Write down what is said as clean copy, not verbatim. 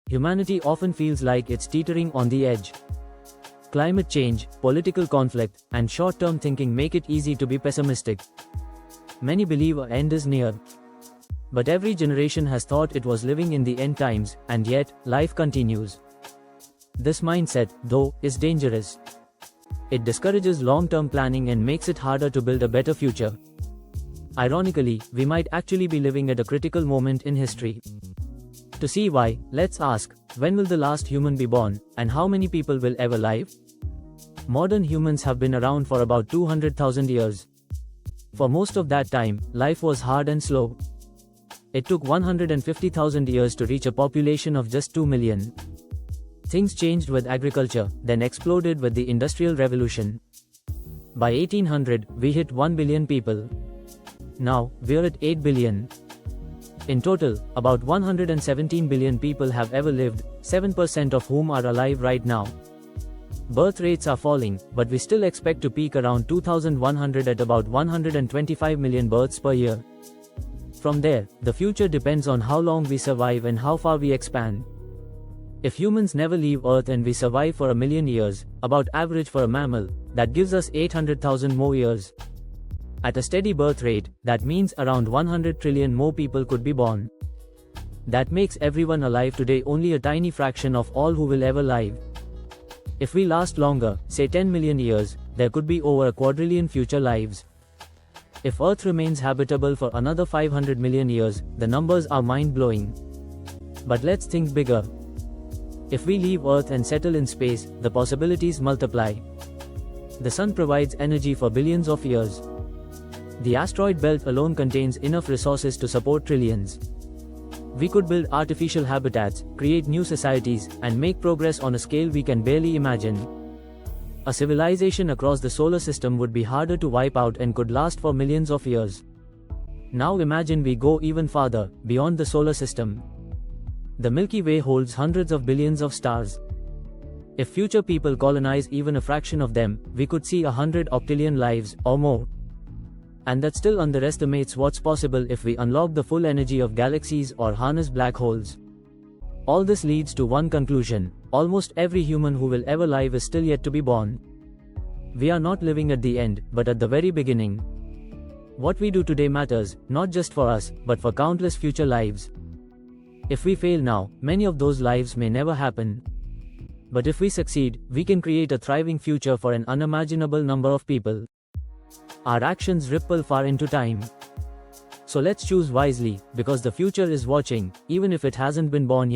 humanity often feels like it's teetering on the edge. Climate change, political conflict, and short-term thinking make it easy to be pessimistic. Many believe an end is near. But every generation has thought it was living in the end times, and yet, life continues. This mindset, though, is dangerous. It discourages long-term planning and makes it harder to build a better future. Ironically, we might actually be living at a critical moment in history. To see why, let's ask, when will the last human be born, and how many people will ever live? Modern humans have been around for about 200,000 years. For most of that time, life was hard and slow. It took 150,000 years to reach a population of just 2 million. Things changed with agriculture, then exploded with the Industrial Revolution. By 1800, we hit 1 billion people. Now, we're at 8 billion. In total, about 117 billion people have ever lived, 7% of whom are alive right now. Birth rates are falling, but we still expect to peak around 2100 at about 125 million births per year. From there, the future depends on how long we survive and how far we expand. If humans never leave Earth and we survive for 1 million years, about average for a mammal, that gives us 800,000 more years. At a steady birth rate, that means around 100 trillion more people could be born. That makes everyone alive today only a tiny fraction of all who will ever live. If we last longer, say 10 million years, there could be over a quadrillion future lives. If Earth remains habitable for another 500 million years, the numbers are mind-blowing. But let's think bigger. If we leave Earth and settle in space, the possibilities multiply. The Sun provides energy for billions of years. The asteroid belt alone contains enough resources to support trillions. We could build artificial habitats, create new societies, and make progress on a scale we can barely imagine. A civilization across the solar system would be harder to wipe out and could last for millions of years. Now imagine we go even farther, beyond the solar system. The Milky Way holds hundreds of billions of stars. If future people colonize even a fraction of them, we could see 100 octillion lives, or more. And that still underestimates what's possible if we unlock the full energy of galaxies or harness black holes. All this leads to one conclusion: almost every human who will ever live is still yet to be born. We are not living at the end, but at the very beginning. What we do today matters, not just for us, but for countless future lives. If we fail now, many of those lives may never happen. But if we succeed, we can create a thriving future for an unimaginable number of people. Our actions ripple far into time. So let's choose wisely, because the future is watching, even if it hasn't been born yet.